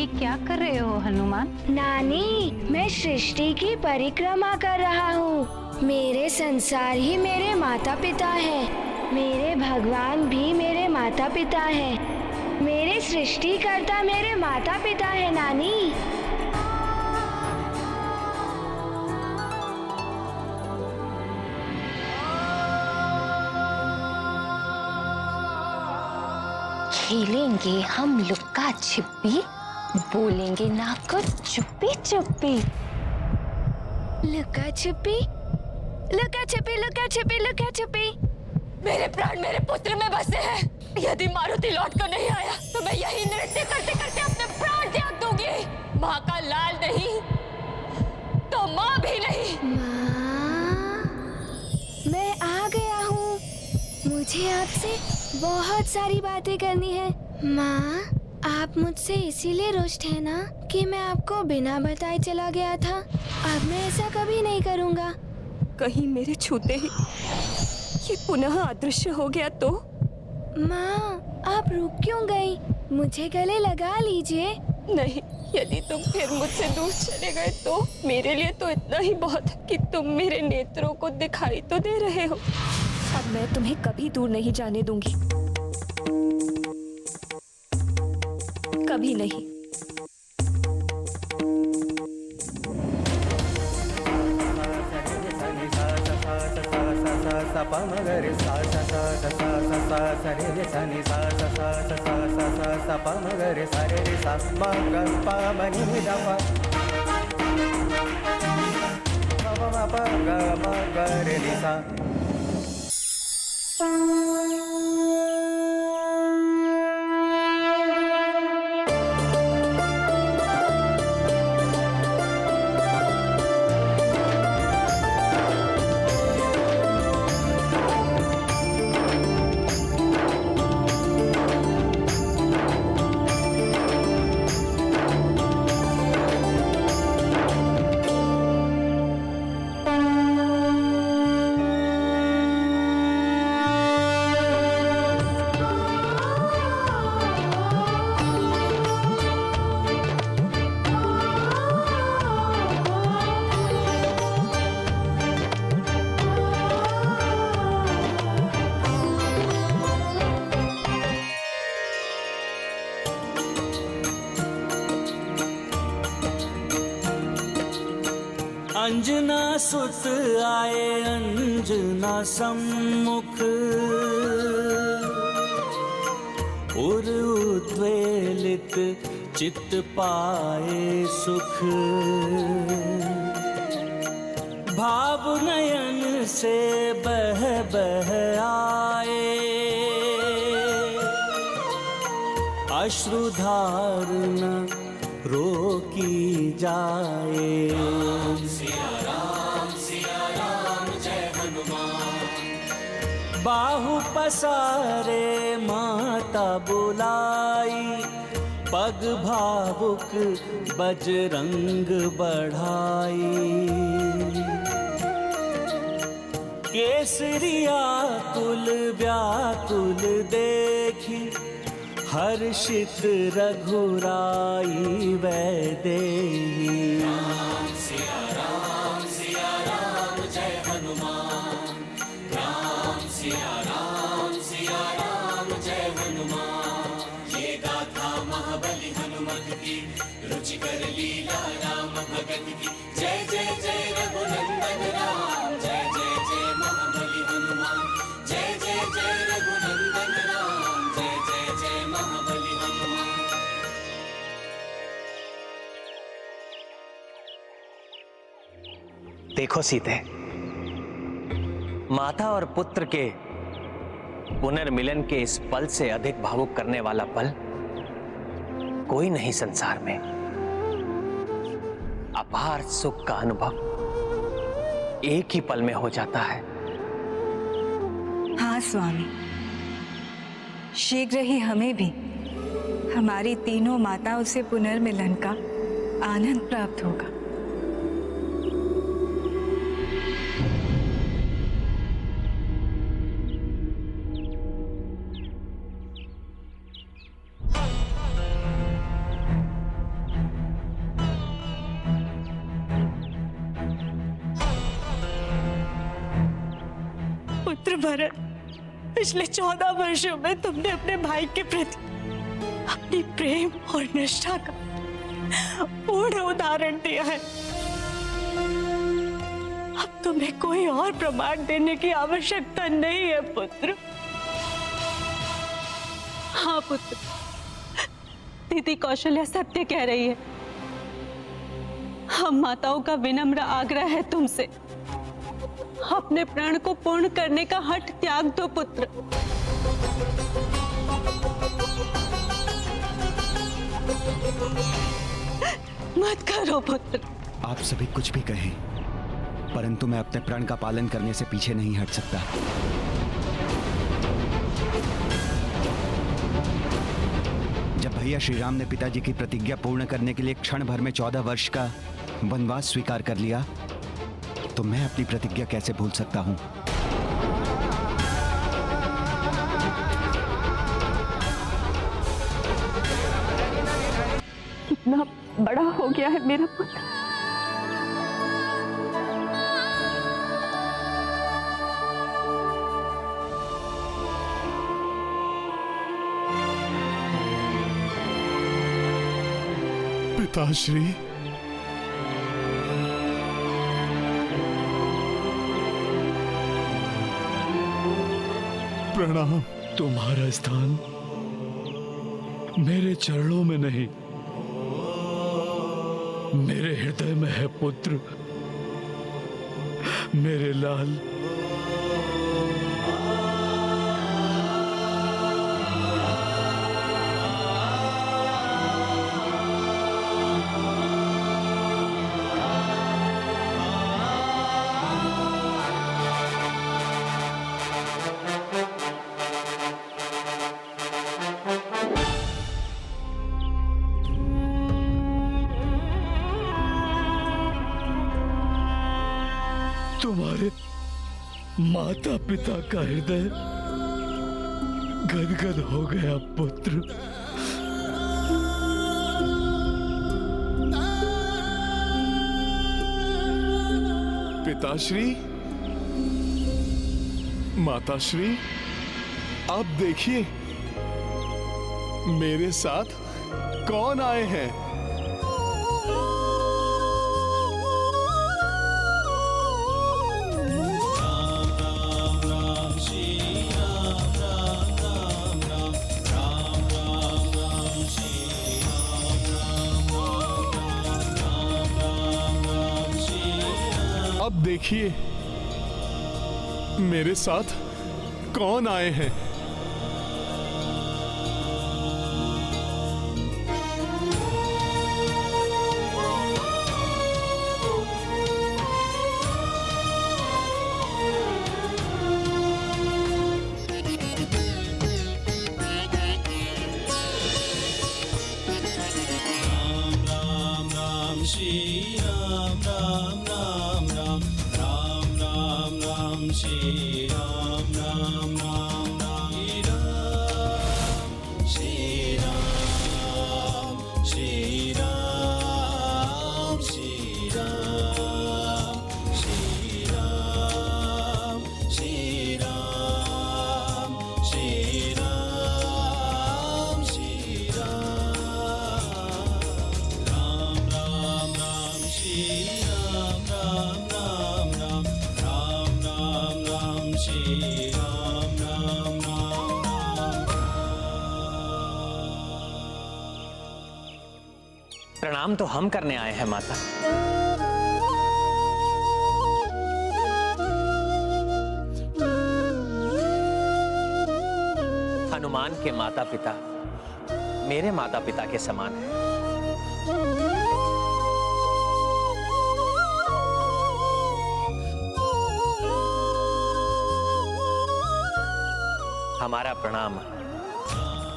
ये क्या कर रहे हो हनुमान? नानी, मैं सृष्टि की परिक्रमा कर रहा हूँ। मेरे संसार ही मेरे माता पिता है। मेरे भगवान भी मेरे माता पिता है। मेरे सृष्टिकर्ता मेरे माता पिता है नानी। खेलेंगे हम लुक्का छिपी, बोलेंगे ना कुछ चुप्पी चुप्पी। लुका छुपी, लुका छुपी, लुका छुपी, लुका छुपी। मेरे प्राण मेरे पुत्र में बसे हैं। यदि मारुति लौट कर नहीं आया तो मैं यही नृत्य करते करते अपने प्राण त्याग दूंगी। माँ का लाल नहीं तो माँ भी नहीं। माँ, मैं आ गया हूँ। मुझे आपसे बहुत सारी बातें करनी है। माँ, आप मुझसे इसीलिए रुष्ट है ना कि मैं आपको बिना बताए चला गया था। अब मैं ऐसा कभी नहीं करूँगा। कहीं मेरे छूते ही ये पुनः अदृश्य हो गया तो? माँ, आप रुक क्यों गई? मुझे गले लगा लीजिए। नहीं, यदि तुम फिर मुझसे दूर चले गए तो मेरे लिए तो इतना ही बहुत है कि तुम मेरे नेत्रों को दिखाई तो दे रहे हो। अब मैं तुम्हें कभी दूर नहीं जाने दूंगी, कभी नहीं। अंजना सुत आए अंजना सम्मुख, उर उद्वेलित चित्त पाए सुख। भाव नयन से बह बह आए, अश्रुधार न रोकी जाए। सिया राम जय हनुमान। बाहु पसारे माता बुलाई, पग भावुक बजरंग बढ़ाई। केसरिया कुल व्याकुल देखी, हर्षित रघुराई वैदेही। सिया राम जय हनुमान। राम सिया राम जय हनुमान। ये गाथा महाबली हनुमत की, रुचिकर लीला राम भगत की। जय जय जय रघुनंदन राम, जय जय जय महाबली हनुमान। जय जय जय रघुनंदन राम, जय जय जय महाबली हनुमान। देखो सीते, माता और पुत्र के पुनर्मिलन के इस पल से अधिक भावुक करने वाला पल कोई नहीं संसार में। अपार सुख का अनुभव एक ही पल में हो जाता है। हाँ स्वामी, शीघ्र ही हमें भी हमारी तीनों माताओं से पुनर्मिलन का आनंद प्राप्त होगा। पुत्र भरत, पिछले 14 वर्षों में तुमने अपने भाई के प्रति अपनी प्रेम और निष्ठा का पूर्ण उदाहरण दिया है। अब तुम्हें कोई और प्रमाण देने की आवश्यकता नहीं है पुत्र। हाँ पुत्र, दीदी कौशल्या सत्य कह रही है। हम माताओं का विनम्र आग्रह है तुमसे, अपने प्राण को पूर्ण करने का हठ त्याग दो पुत्र। मत करो पुत्र। आप सभी कुछ भी कहें, परंतु मैं अपने प्रण का पालन करने से पीछे नहीं हट सकता। जब भैया श्री राम ने पिताजी की प्रतिज्ञा पूर्ण करने के लिए क्षण भर में 14 वर्ष का वनवास स्वीकार कर लिया, तो मैं अपनी प्रतिज्ञा कैसे भूल सकता हूं? कितना बड़ा हो गया है मेरा पुत्र। पिताश्री, प्रणाम। तुम्हारा स्थान मेरे चरणों में नहीं, मेरे हृदय में है पुत्र, मेरे लाल। तुम्हारे माता पिता का हृदय गदगद हो गया पुत्र। पिताश्री, माताश्री, आप देखिए मेरे साथ कौन आए हैं। अब देखिए मेरे साथ कौन आए हैं। प्रणाम तो हम करने आए हैं माता। हनुमान के माता पिता मेरे माता पिता के समान हैं। हमारा प्रणाम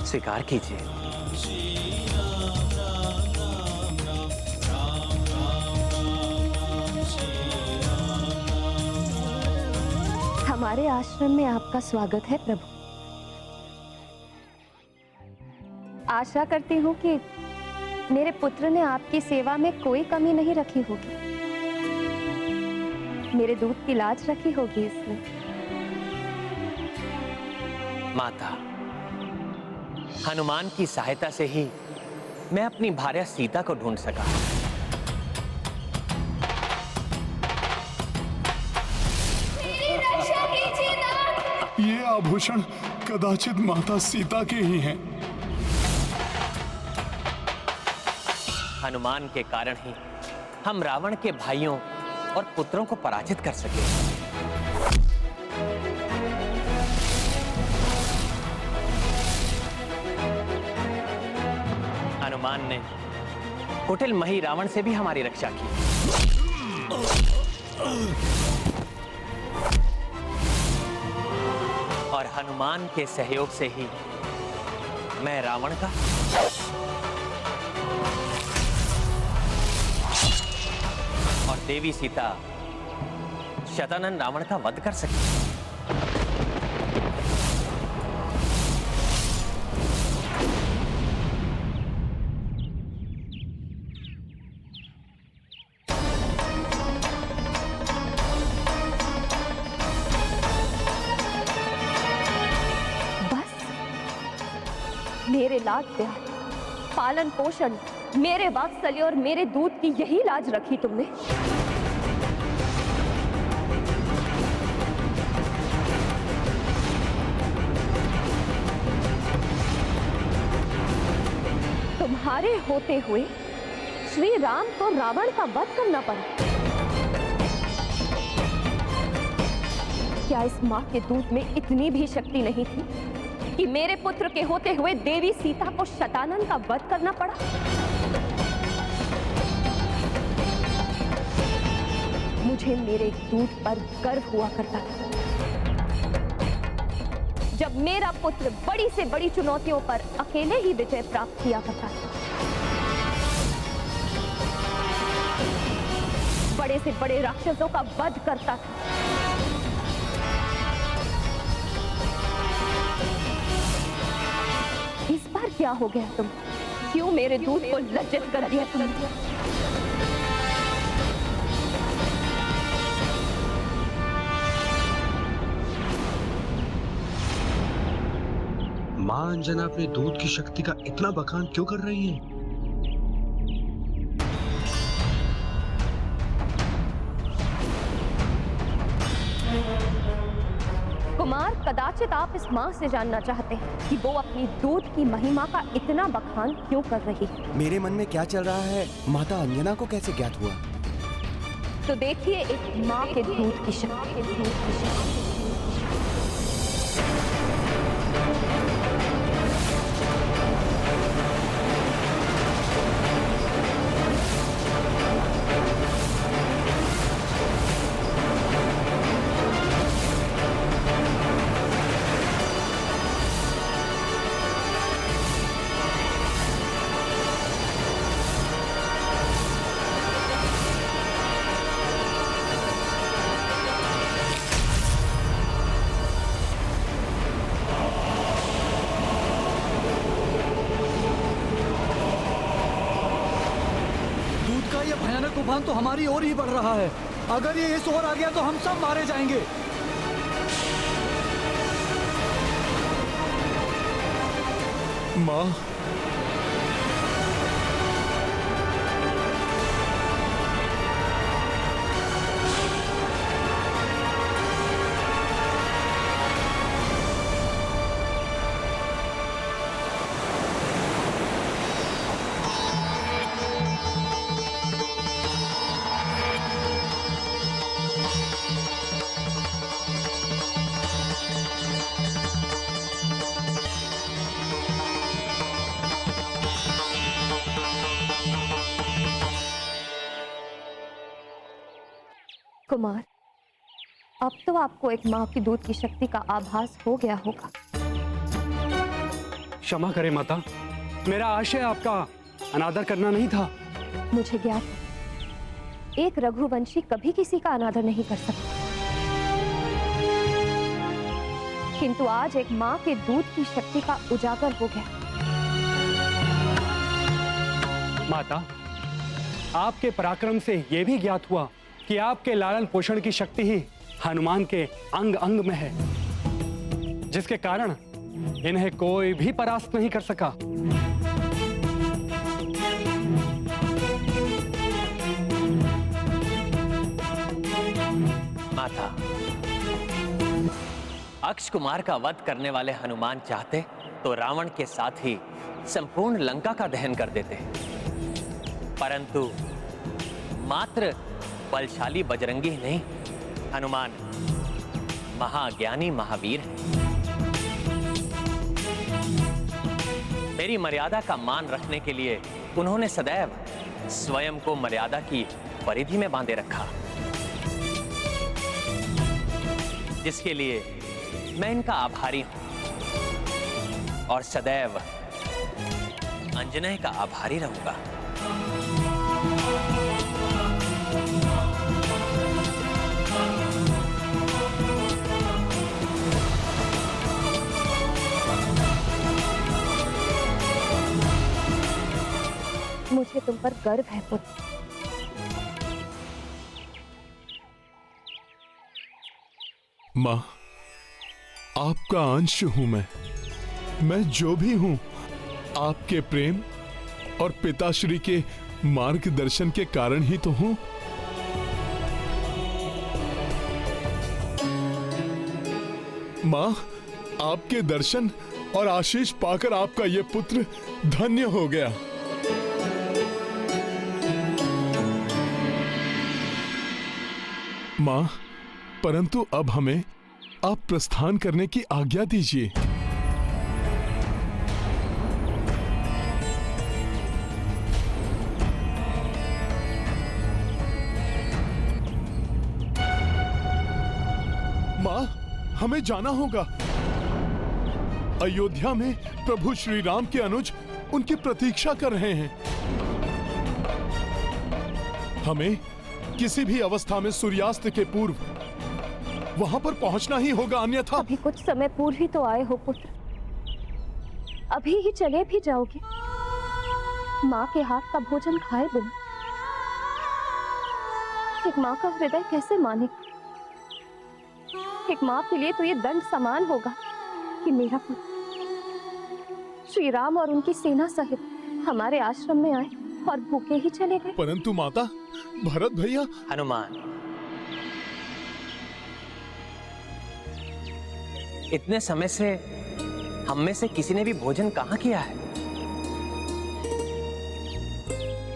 स्वीकार कीजिए। हमारे आश्रम में आपका स्वागत है प्रभु। आशा करती हूँ कि मेरे पुत्र ने आपकी सेवा में कोई कमी नहीं रखी होगी। मेरे दूध की लाज रखी होगी इसमें। माता, हनुमान की सहायता से ही मैं अपनी भार्या सीता को ढूंढ सका। ये आभूषण कदाचित माता सीता के ही हैं। हनुमान के कारण ही हम रावण के भाइयों और पुत्रों को पराजित कर सके। हनुमान ने कुटिल मही रावण से भी हमारी रक्षा की। और हनुमान के सहयोग से ही मैं रावण का और देवी सीता शतानन रावण का वध कर सकी। मेरे लाड प्यार, पालन पोषण, मेरे वात्सल्य और मेरे दूध की यही लाज रखी तुमने। तुम्हारे होते हुए श्री राम को रावण का वध करना पड़ा। क्या इस मां के दूध में इतनी भी शक्ति नहीं थी कि मेरे पुत्र के होते हुए देवी सीता को शतानन का वध करना पड़ा? मुझे मेरे दूध पर गर्व हुआ करता था। जब मेरा पुत्र बड़ी से बड़ी चुनौतियों पर अकेले ही विजय प्राप्त किया करता था, बड़े से बड़े राक्षसों का वध करता था। इस बार क्या हो गया तुम? क्यों मेरे दूध को लज्जित कर दिया तुमने? मां अंजना अपने दूध की शक्ति का इतना बखान क्यों कर रही है? कुमार, कदाचित आप इस मां से जानना चाहते हैं कि वो अपनी दूध की महिमा का इतना बखान क्यों कर रही है। मेरे मन में क्या चल रहा है, माता अंजना को कैसे ज्ञात हुआ? तो देखिए एक मां के दूध की शक्ति। तूफान तो हमारी ओर ही बढ़ रहा है। अगर ये इस ओर आ गया तो हम सब मारे जाएंगे। मां, कुमार, अब तो आपको एक मां की दूध की शक्ति का आभास हो गया होगा। क्षमा करें माता, मेरा आशय आपका अनादर करना नहीं था। मुझे ज्ञात है, एक रघुवंशी कभी किसी का अनादर नहीं कर सकता, किंतु आज एक मां के दूध की शक्ति का उजागर हो गया। माता, आपके पराक्रम से यह भी ज्ञात हुआ कि आपके लालन पोषण की शक्ति ही हनुमान के अंग अंग में है, जिसके कारण इन्हें कोई भी परास्त नहीं कर सका। माता, अक्ष कुमार का वध करने वाले हनुमान चाहते तो रावण के साथ ही संपूर्ण लंका का दहन कर देते, परंतु मात्र बलशाली बजरंगी ही नहीं, हनुमान महाज्ञानी महावीर है। मेरी मर्यादा का मान रखने के लिए उन्होंने सदैव स्वयं को मर्यादा की परिधि में बांधे रखा, जिसके लिए मैं इनका आभारी हूं और सदैव अंजनय का आभारी रहूंगा। मुझे तुम पर गर्व है पुत्र। माँ, आपका अंश हूं मैं जो भी हूं आपके प्रेम और पिताश्री के मार्गदर्शन के कारण ही तो हूं। माँ, आपके दर्शन और आशीष पाकर आपका ये पुत्र धन्य हो गया। माँ, परंतु अब हमें आप प्रस्थान करने की आज्ञा दीजिए। माँ, हमें जाना होगा। अयोध्या में प्रभु श्री राम के अनुज उनकी प्रतीक्षा कर रहे हैं। हमें किसी भी अवस्था में सूर्यास्त के पूर्व वहां पर पहुंचना ही होगा, अन्यथा। अभी कुछ समय पूर्व ही तो आए हो पुत्र, अभी ही चले भी जाओगे? माँ के हाथ का भोजन खाए बिना एक माँ का हृदय कैसे माने? एक माँ के लिए तो ये दंड समान होगा कि मेरा पुत्र श्री राम और उनकी सेना सहित हमारे आश्रम में आए और भूखे ही चले गए। परंतु माता, भरत भैया। हनुमान, इतने समय से हम में से किसी ने भी भोजन कहां किया है,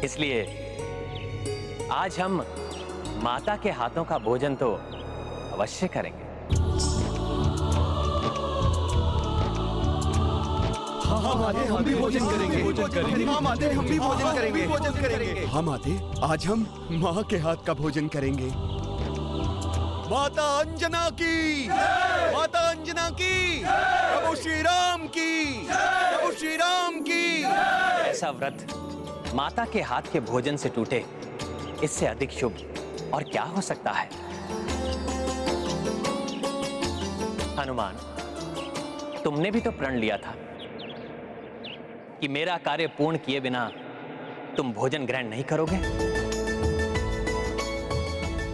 इसलिए आज हम माता के हाथों का भोजन तो अवश्य करेंगे। हम भी भोजन करेंगे। हाँ माते, हम भी भोजन करेंगे। हाँ माते, आज हम माँ के हाथ का भोजन करेंगे। माता अंजना की, माता अंजना की, प्रभु श्री राम की, प्रभु श्री राम की। ऐसा व्रत माता के हाथ के भोजन से टूटे, इससे अधिक शुभ और क्या हो सकता है? हनुमान, तुमने भी तो प्रण लिया था कि मेरा कार्य पूर्ण किए बिना तुम भोजन ग्रहण नहीं करोगे।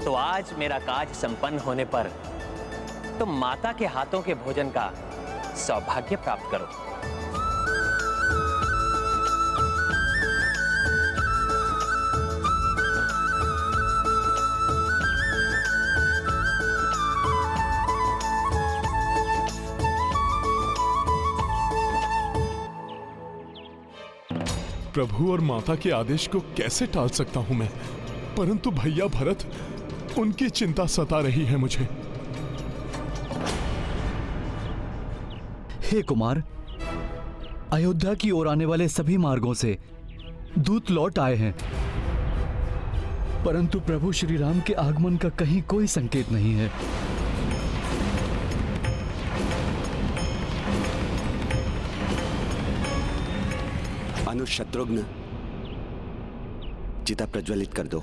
तो आज मेरा काज संपन्न होने पर तुम माता के हाथों के भोजन का सौभाग्य प्राप्त करो। प्रभु और माता के आदेश को कैसे टाल सकता हूं मैं? परंतु भैया भरत, उनकी चिंता सता रही है मुझे। हे कुमार, अयोध्या की ओर आने वाले सभी मार्गों से दूत लौट आए हैं, परंतु प्रभु श्री राम के आगमन का कहीं कोई संकेत नहीं है। अनुज, शत्रुघ्न, चिता प्रज्वलित कर दो।